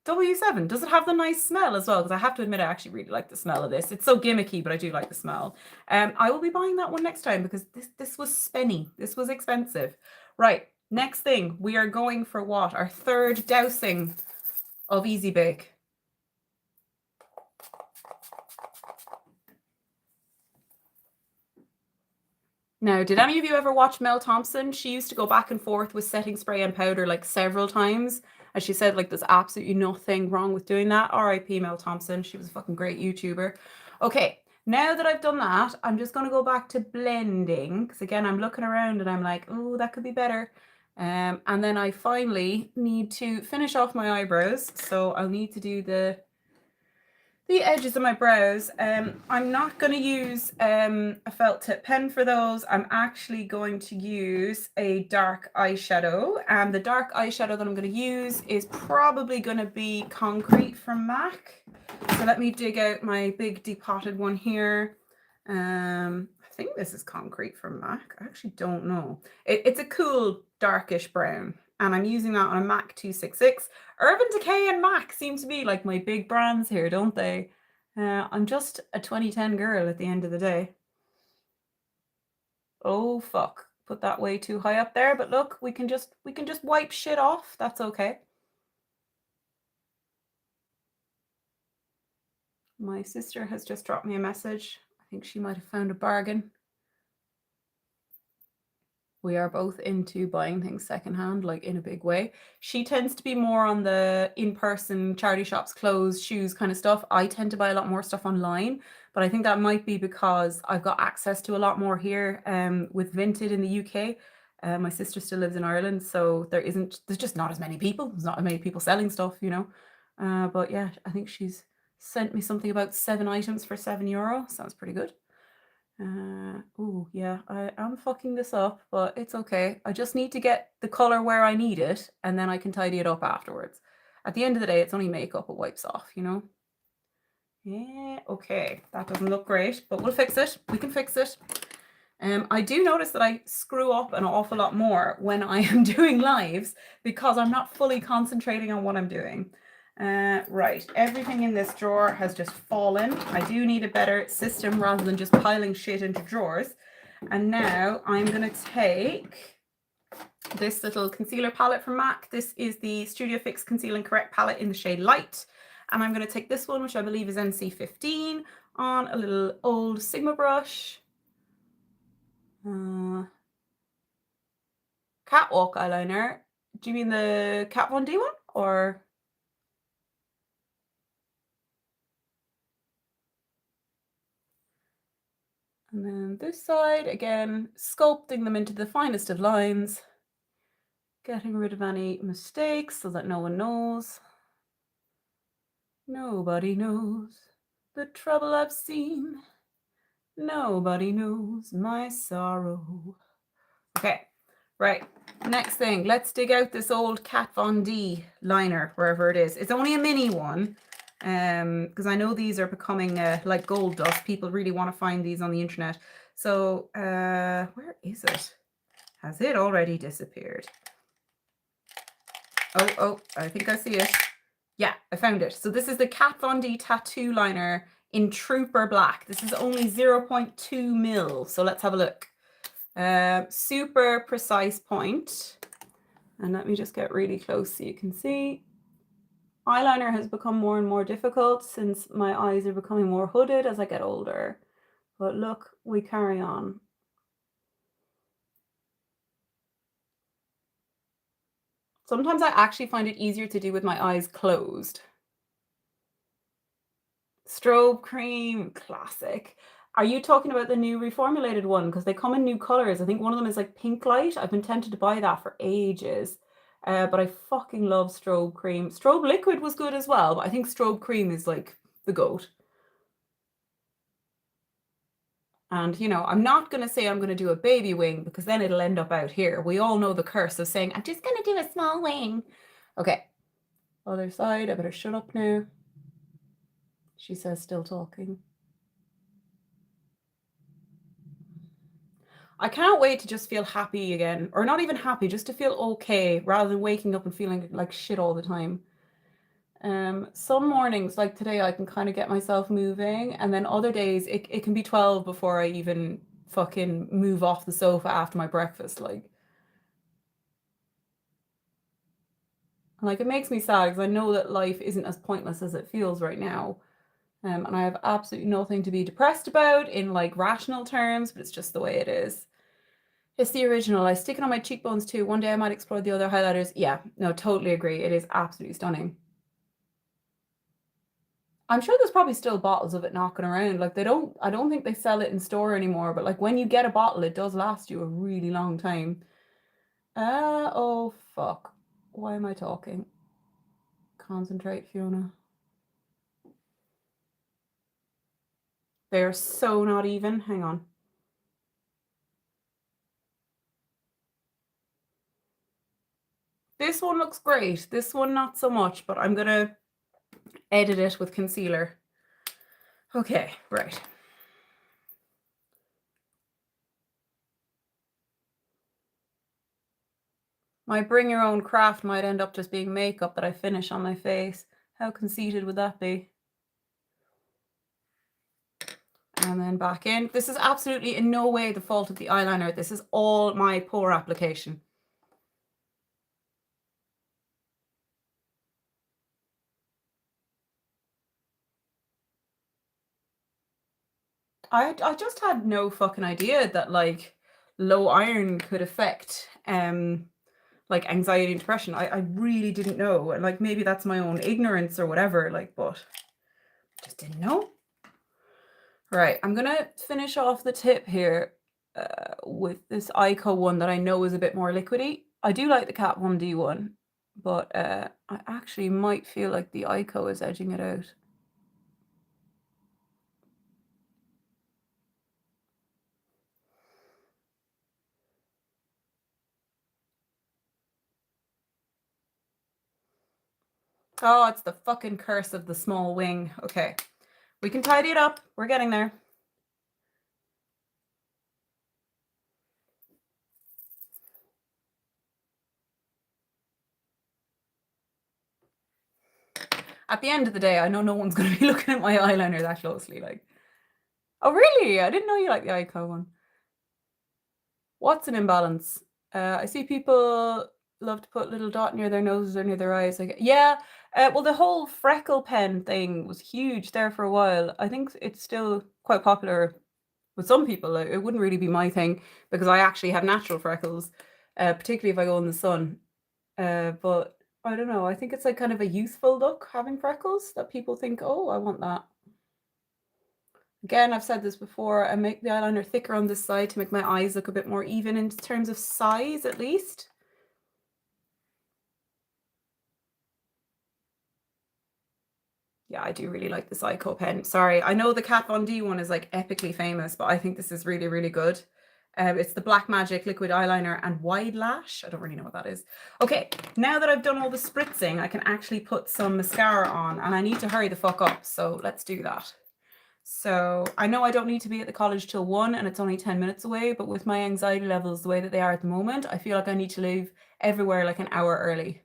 W7, does it have the nice smell as well? Because I have to admit, I actually really like the smell of this. It's so gimmicky, but I do like the smell. I will be buying that one next time because this was spenny. This was expensive. Right, next thing, we are going for what? Our third dousing of Easy Bake. Now, did any of you ever watch Mel Thompson? She used to go back and forth with setting spray and powder like several times. As she said, like, there's absolutely nothing wrong with doing that. R.I.P. Mel Thompson. She was a fucking great YouTuber. Okay, now that I've done that, I'm just going to go back to blending. Because again, I'm looking around and I'm like, oh, that could be better. And then I finally need to finish off my eyebrows. So I'll need to do the edges of my brows. I'm not going to use a felt tip pen for those. I'm actually going to use a dark eyeshadow, and the dark eyeshadow that I'm going to use is probably going to be Concrete from MAC. So let me dig out my big depotted one here. I think this is Concrete from MAC. I actually don't know. It's a cool darkish brown, and I'm using that on a MAC 266. Urban Decay and MAC seem to be like my big brands here, don't they? I'm just a 2010 girl at the end of the day. Oh fuck, put that way too high up there, but look, we can just wipe shit off. That's okay. My sister has just dropped me a message. I think she might have found a bargain. We are both into buying things secondhand, like in a big way. She tends to be more on the in-person charity shops, clothes, shoes kind of stuff. I tend to buy a lot more stuff online, but I think that might be because I've got access to a lot more here with Vinted in the UK. My sister still lives in Ireland, so there's just not as many people. There's not as many people selling stuff, you know. But yeah, I think she's sent me something about 7 items for €7. Sounds pretty good. Oh yeah, I am fucking this up, but it's okay. I just need to get the color where I need it, and then I can tidy it up afterwards. At the end of the day, it's only makeup it wipes off, you know? Yeah, okay. That doesn't look great, but we'll fix it. We can fix it. I do notice that I screw up an awful lot more when I am doing lives because I'm not fully concentrating on what I'm doing. Right, everything in this drawer has just fallen. I do need a better system rather than just piling shit into drawers. And now I'm going to take this little concealer palette from MAC. This is the Studio Fix Conceal and Correct palette in the shade Light. And I'm going to take this one, which I believe is NC15, on a little old Sigma brush. Catwalk eyeliner. Do you mean the Kat Von D one? Or... And then this side, again, sculpting them into the finest of lines. Getting rid of any mistakes so that no one knows. Nobody knows the trouble I've seen. Nobody knows my sorrow. Okay, right. Next thing, let's dig out this old Kat Von D liner, wherever it is. It's only a mini one, because I know these are becoming like gold dust. People really want to find these on the internet. So, where is it? Has it already disappeared? Oh, I think I see it. Yeah, I found it. So this is the Kat Von D tattoo liner in Trooper Black. This is only 0.2 mil. So let's have a look. Super precise point. And let me just get really close so you can see. Eyeliner has become more and more difficult since my eyes are becoming more hooded as I get older. But look, we carry on. Sometimes I actually find it easier to do with my eyes closed. Strobe cream, classic. Are you talking about the new reformulated one? Because they come in new colors. I think one of them is like pink light. I've been tempted to buy that for ages. But I fucking love strobe cream. Strobe liquid was good as well, but I think strobe cream is like the GOAT. And, you know, I'm not going to say I'm going to do a baby wing because then it'll end up out here. We all know the curse of saying, I'm just going to do a small wing. Okay. Other side. I better shut up now. She says, still talking. I can't wait to just feel happy again, or not even happy, just to feel okay rather than waking up and feeling like shit all the time. Some mornings, like today, I can kind of get myself moving, and then other days it can be 12 before I even fucking move off the sofa after my breakfast. Like it makes me sad because I know that life isn't as pointless as it feels right now. And I have absolutely nothing to be depressed about in like rational terms, but it's just the way it is. It's the original. I stick it on my cheekbones too. One day I might explore the other highlighters. Yeah, no, totally agree. It is absolutely stunning. I'm sure there's probably still bottles of it knocking around. Like I don't think they sell it in store anymore, but like when you get a bottle, it does last you a really long time. Oh fuck. Why am I talking? Concentrate, Fiona. They're so not even. Hang on. This one looks great. This one not so much, but I'm gonna edit it with concealer. Okay, right. My bring your own craft might end up just being makeup that I finish on my face. How conceited would that be? And then back in. This is absolutely in no way the fault of the eyeliner. This is all my pore application. I just had no fucking idea that like low iron could affect like anxiety and depression. I really didn't know. And like maybe that's my own ignorance or whatever, like, but just didn't know. Right, I'm gonna finish off the tip here with this Ico one that I know is a bit more liquidy. I do like the Kat Von D one, but I actually might feel like the Ico is edging it out. Oh, it's the fucking curse of the small wing. Okay, we can tidy it up. We're getting there. At the end of the day, I know no one's going to be looking at my eyeliner that closely. Like, oh really? I didn't know you like the Ico one. What's an imbalance? I see people love to put little dot near their noses or near their eyes. Like, yeah. Well, the whole freckle pen thing was huge there for a while. I think it's still quite popular with some people. Like, it wouldn't really be my thing because I actually have natural freckles, particularly if I go in the sun. But I don't know. I think it's like kind of a youthful look having freckles that people think, oh, I want that. Again, I've said this before, I make the eyeliner thicker on this side to make my eyes look a bit more even in terms of size, at least. Yeah, I do really like this Ico pen. Sorry, I know the Kat Von D one is like epically famous, but I think this is really, really good. It's the Black Magic Liquid Eyeliner and Wide Lash. I don't really know what that is. Okay, now that I've done all the spritzing, I can actually put some mascara on, and I need to hurry the fuck up, so let's do that. So I know I don't need to be at the college till 1 and it's only 10 minutes away, but with my anxiety levels the way that they are at the moment, I feel like I need to leave everywhere like an hour early.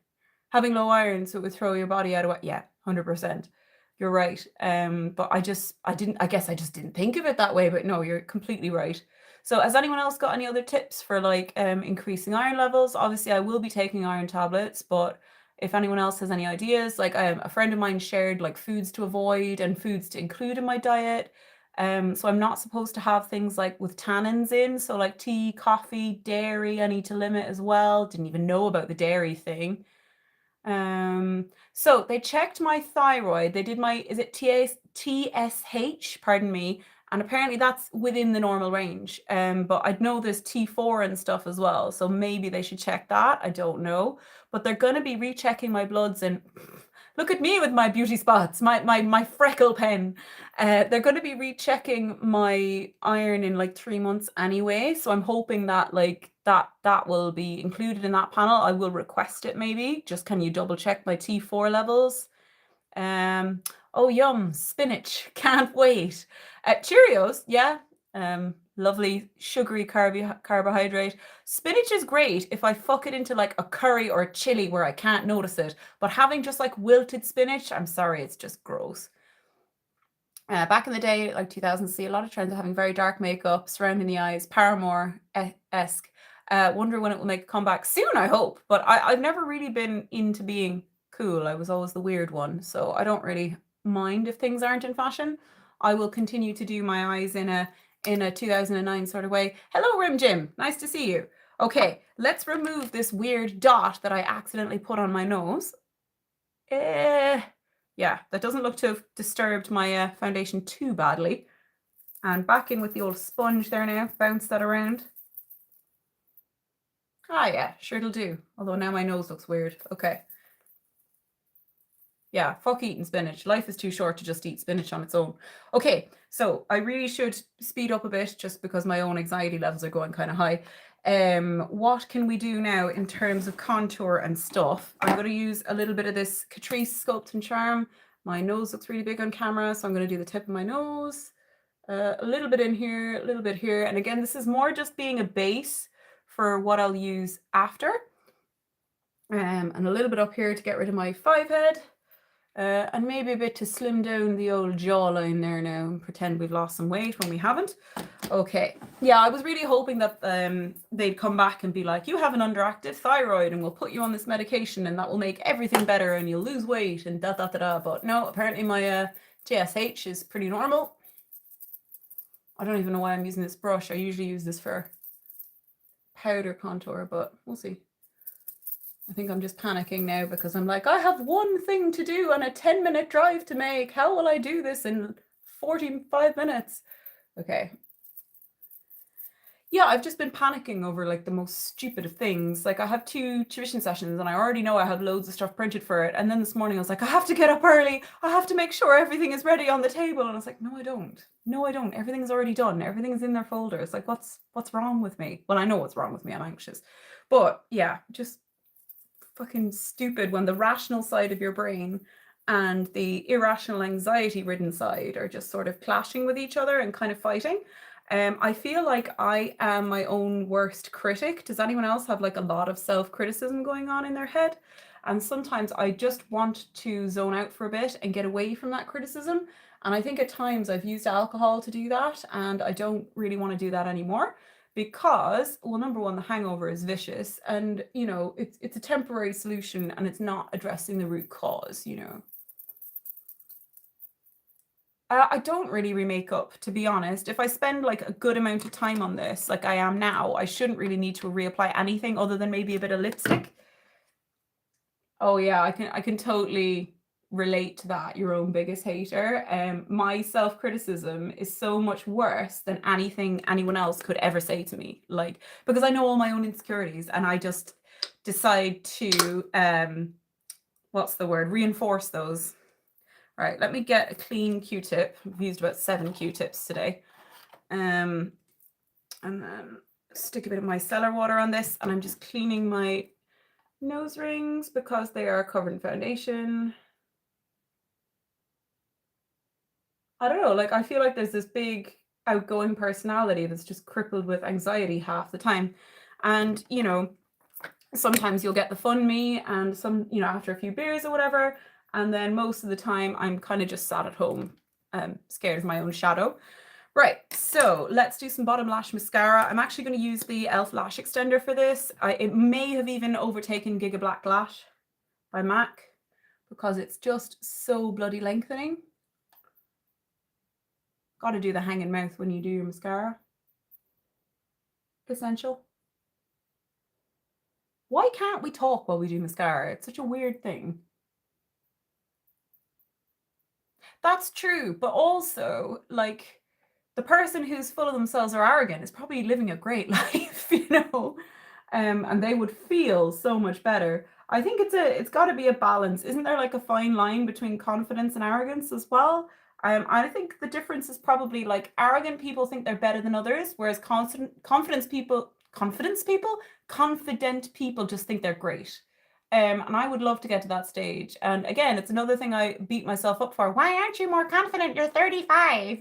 Having low iron, so it would throw your body out of whack. Yeah, 100%. You're right. But I guess I just didn't think of it that way, but no, you're completely right. So has anyone else got any other tips for like increasing iron levels? Obviously, I will be taking iron tablets, but if anyone else has any ideas, like a friend of mine shared like foods to avoid and foods to include in my diet. So I'm not supposed to have things like with tannins in. So like tea, coffee, dairy, I need to limit as well. Didn't even know about the dairy thing. So they checked my thyroid. They did my, is it TSH? Pardon me. And apparently that's within the normal range. But I know there's T4 and stuff as well. So maybe they should check that. I don't know. But they're going to be rechecking my bloods and look at me with my beauty spots, my freckle pen. They're going to be rechecking my iron in like 3 months anyway. So I'm hoping that like that will be included in that panel. I will request it maybe. Just can you double check my T4 levels? Oh yum, spinach. Can't wait. Cheerios, yeah. Lovely sugary carbohydrate. Spinach is great if I fuck it into like a curry or a chili where I can't notice it. But having just like wilted spinach, I'm sorry, it's just gross. Back in the day, like 2000s, see a lot of trends of having very dark makeup surrounding the eyes, Paramore-esque. Wonder when it will make a comeback soon, I hope. But I've never really been into being cool. I was always the weird one. So I don't really mind if things aren't in fashion. I will continue to do my eyes in a 2009 sort of way. Hello, Rim Jim. Nice to see you. Okay, let's remove this weird dot that I accidentally put on my nose. Yeah, that doesn't look to have disturbed my foundation too badly. And back in with the old sponge there now, bounce that around. Ah, yeah, sure it'll do. Although now my nose looks weird. Okay. Yeah, fuck eating spinach. Life is too short to just eat spinach on its own. Okay, so I really should speed up a bit just because my own anxiety levels are going kind of high. What can we do now in terms of contour and stuff? I'm going to use a little bit of this Catrice Sculpt and Charm. My nose looks really big on camera, so I'm going to do the tip of my nose. A little bit in here, a little bit here. And again, this is more just being a base for what I'll use after. And a little bit up here to get rid of my 5 head. And maybe a bit to slim down the old jawline there now and pretend we've lost some weight when we haven't. Okay. Yeah, I was really hoping that they'd come back and be like, you have an underactive thyroid and we'll put you on this medication and that will make everything better and you'll lose weight and da-da-da-da. But no, apparently my TSH is pretty normal. I don't even know why I'm using this brush. I usually use this for powder contour, but we'll see. I think I'm just panicking now because I'm like, I have one thing to do and a 10-minute drive to make. How will I do this in 45 minutes? Okay. Yeah, I've just been panicking over like the most stupid of things. Like I have 2 tuition sessions and I already know I have loads of stuff printed for it. And then this morning I was like, I have to get up early. I have to make sure everything is ready on the table. And I was like, no, I don't. No, I don't. Everything's already done. Everything's in their folders. Like what's wrong with me? Well, I know what's wrong with me. I'm anxious. But yeah, just fucking stupid when the rational side of your brain and the irrational anxiety ridden side are just sort of clashing with each other and kind of fighting. I feel like I am my own worst critic. Does anyone else have like a lot of self-criticism going on in their head? And sometimes I just want to zone out for a bit and get away from that criticism. And I think at times I've used alcohol to do that, and I don't really want to do that anymore because, well, number one, the hangover is vicious, and it's a temporary solution and it's not addressing the root cause. I don't really remake up, to be honest. If I spend like a good amount of time on this, like I am now, I shouldn't really need to reapply anything other than maybe a bit of lipstick. Oh yeah, I can totally relate to that. Your own biggest hater. My self-criticism is so much worse than anything anyone else could ever say to me. Like, because I know all my own insecurities and I just decide to what's the word? Reinforce those. Right, let me get a clean Q-tip. I've used about 7 Q-tips today. And then stick a bit of micellar water on this, and I'm just cleaning my nose rings because they are covered in foundation. I don't know, like I feel like there's this big outgoing personality that's just crippled with anxiety half the time. And sometimes you'll get the fun me and some, after a few beers or whatever. And then most of the time I'm kind of just sat at home, scared of my own shadow. Right, so let's do some bottom lash mascara. I'm actually going to use the e.l.f. lash extender for this. It may have even overtaken Giga Black Lash by MAC because it's just so bloody lengthening. Got to do the hanging mouth when you do your mascara. Essential. Why can't we talk while we do mascara? It's such a weird thing. That's true, but also, like, the person who's full of themselves or arrogant is probably living a great life, and they would feel so much better. I think it's got to be a balance. Isn't there like a fine line between confidence and arrogance as well? I think the difference is probably like arrogant people think they're better than others, whereas confident people just think they're great. And I would love to get to that stage. And again, it's another thing I beat myself up for. Why aren't you more confident? You're 35,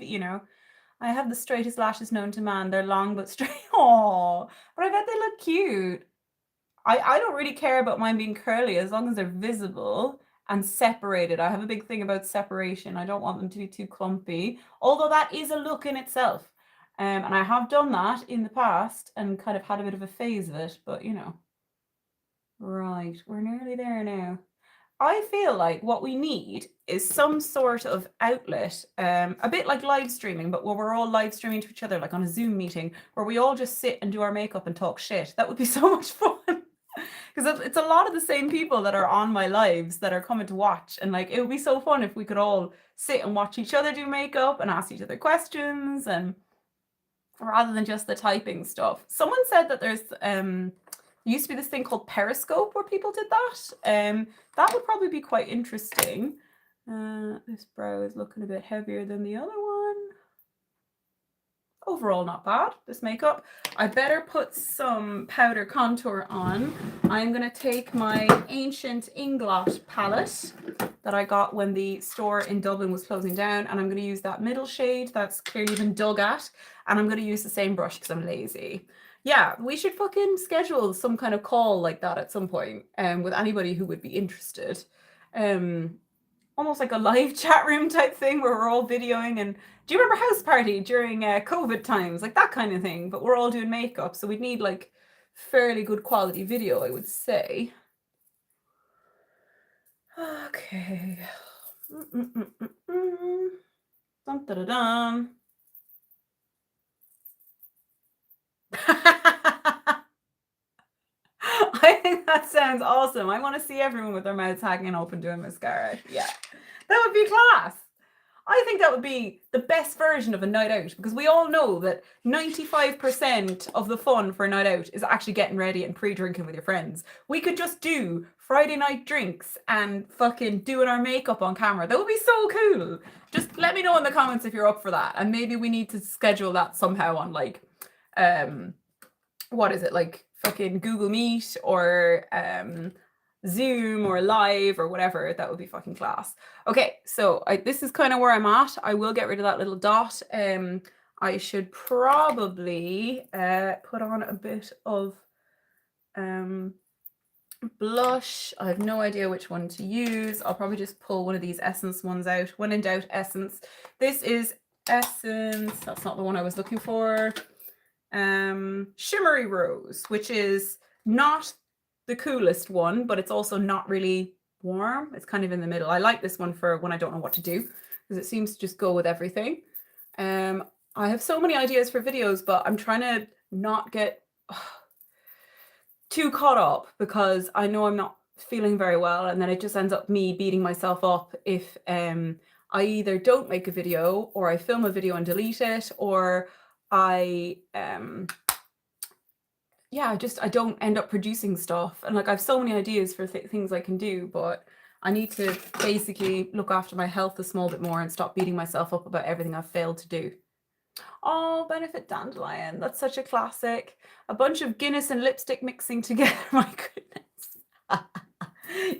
I have the straightest lashes known to man. They're long but straight. Aww, but I bet they look cute. I don't really care about mine being curly as long as they're visible and separated. I have a big thing about separation. I don't want them to be too clumpy, although that is a look in itself. And I have done that in the past and kind of had a bit of a phase of it, but Right, we're nearly there now. I feel like what we need is some sort of outlet, a bit like live streaming, but where we're all live streaming to each other, like on a Zoom meeting, where we all just sit and do our makeup and talk shit. That would be so much fun. Because it's a lot of the same people that are on my lives that are coming to watch. And like, it would be so fun if we could all sit and watch each other do makeup and ask each other questions, and rather than just the typing stuff. Someone said that there used to be this thing called Periscope where people did that. That would probably be quite interesting. This brow is looking a bit heavier than the other one. Overall, not bad, this makeup. I better put some powder contour on. I'm going to take my Ancient Inglot palette that I got when the store in Dublin was closing down, and I'm going to use that middle shade that's clearly been dug at, and I'm going to use the same brush because I'm lazy. Yeah, we should fucking schedule some kind of call like that at some point, with anybody who would be interested. Almost like a live chat room type thing where we're all videoing. And do you remember House Party during COVID times? Like that kind of thing, but we're all doing makeup. So we'd need like fairly good quality video, I would say. Okay. Dun, dun, dun, dun. I think that sounds awesome. I want to see everyone with their mouths hanging open doing mascara. Yeah, that would be class. I think that would be the best version of a night out, because we all know that 95% of the fun for a night out is actually getting ready and pre-drinking with your friends. We could just do Friday night drinks and fucking doing our makeup on camera. That would be so cool. Just let me know in the comments if you're up for that. And maybe we need to schedule that somehow on like, what is it, like fucking Google Meet or Zoom or live or whatever. That would be fucking class. Okay, so this is kind of where I'm at. I will get rid of that little dot. I should probably put on a bit of Blush, I have no idea which one to use. I'll probably just pull one of these Essence ones out. When in doubt, Essence. This is Essence, that's not the one I was looking for. Shimmery Rose, which is not the coolest one, but it's also not really warm. It's kind of in the middle. I like this one for when I don't know what to do, because it seems to just go with everything. I have so many ideas for videos, but I'm trying to not get too caught up, because I know I'm not feeling very well, and then it just ends up me beating myself up if I either don't make a video, or I film a video and delete it, or I I don't end up producing stuff. And like, I have so many ideas for things I can do, but I need to basically look after my health a small bit more and stop beating myself up about everything I've failed to do. Oh, Benefit Dandelion, that's such a classic. A bunch of Guinness and lipstick mixing together. My goodness.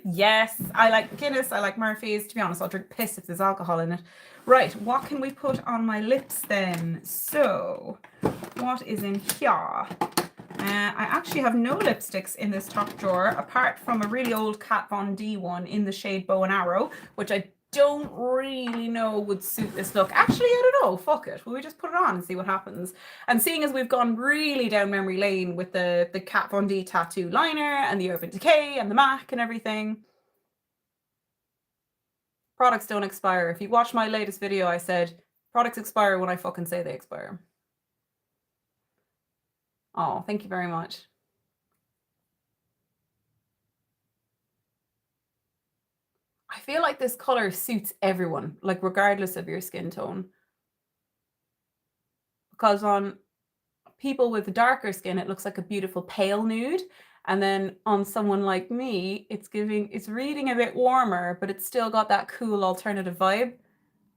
Yes, I like Guinness, I like Murphy's. To be honest, I'll drink piss if there's alcohol in it. Right, what can we put on my lips then? So, what is in here? I actually have no lipsticks in this top drawer, apart from a really old Kat Von D one in the shade Bow and Arrow, which I don't really know would suit this look. Actually, I don't know. Fuck it. Will we just put it on and see what happens? And seeing as we've gone really down memory lane with the Kat Von D tattoo liner and the Urban Decay and the MAC and everything. Products don't expire. If you watch my latest video, I said products expire when I fucking say they expire. Oh, thank you very much. I feel like this color suits everyone, like regardless of your skin tone. Because on people with darker skin, it looks like a beautiful pale nude. And then on someone like me, it's reading a bit warmer, but it's still got that cool alternative vibe.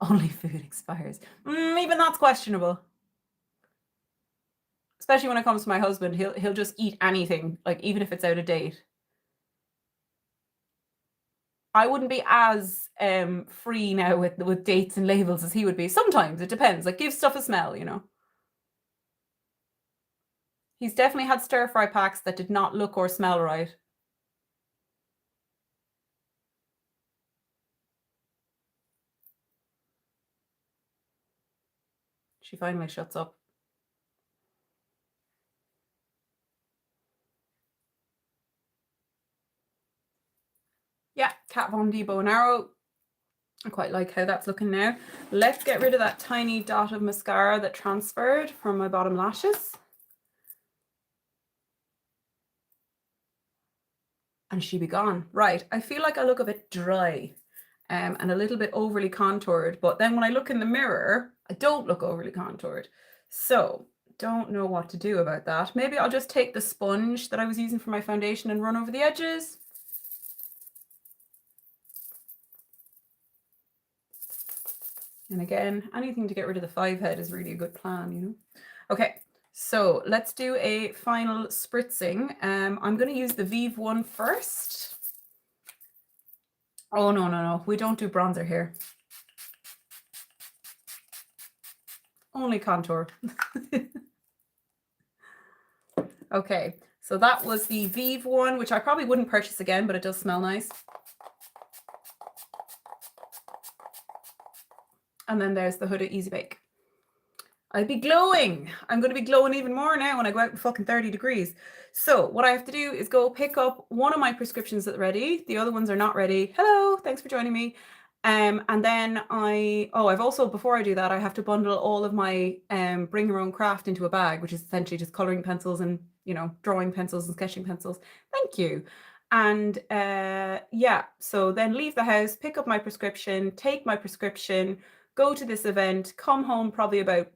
Only food expires. Even that's questionable. Especially when it comes to my husband, he'll just eat anything, like even if it's out of date. I wouldn't be as free now with dates and labels as he would be. Sometimes it depends. Like, give stuff a smell, you know. He's definitely had stir fry packs that did not look or smell right. She finally shuts up. Yeah, Kat Von D Bow and Arrow. I quite like how that's looking now. Let's get rid of that tiny dot of mascara that transferred from my bottom lashes. And she be gone. Right, I feel like I look a bit dry and a little bit overly contoured, but then when I look in the mirror, I don't look overly contoured. So, don't know what to do about that. Maybe I'll just take the sponge that I was using for my foundation and run over the edges. And again, anything to get rid of the 5 head is really a good plan, you know. Okay, so let's do a final spritzing. I'm going to use the Vive one first. Oh, no. We don't do bronzer here. Only contour. Okay, so that was the Vive one, which I probably wouldn't purchase again, but it does smell nice. And then there's the Huda Easy Bake. I'd be glowing. I'm going to be glowing even more now when I go out in fucking 30 degrees. So what I have to do is go pick up one of my prescriptions that's ready. The other ones are not ready. Hello, thanks for joining me. And then I've also, before I do that, I have to bundle all of my bring your own craft into a bag, which is essentially just coloring pencils and, you know, drawing pencils and sketching pencils. Thank you. And yeah, so then leave the house, pick up my prescription, take my prescription, go to this event, come home probably about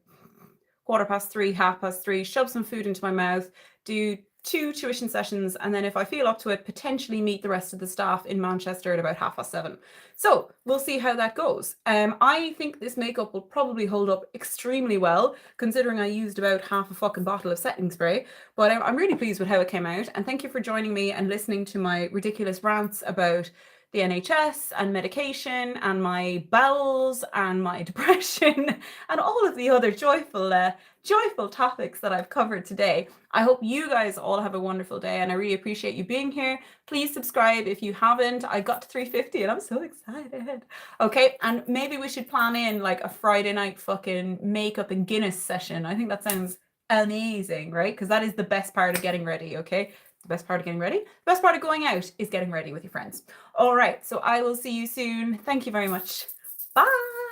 3:15, 3:30, shove some food into my mouth, do 2 tuition sessions, and then if I feel up to it, potentially meet the rest of the staff in Manchester at about 7:30. So we'll see how that goes. I think this makeup will probably hold up extremely well, considering I used about half a fucking bottle of setting spray, but I'm really pleased with how it came out, and thank you for joining me and listening to my ridiculous rants about the NHS and medication and my bowels and my depression and all of the other joyful topics that I've covered today. I hope you guys all have a wonderful day, and I really appreciate you being here. Please subscribe if you haven't. I got to 350 and I'm so excited. Okay, and maybe we should plan in like a Friday night fucking makeup and Guinness session. I think that sounds amazing, right? Because that is the best part of getting ready, okay? The best part of getting ready. The best part of going out is getting ready with your friends. All right, so I will see you soon. Thank you very much. Bye.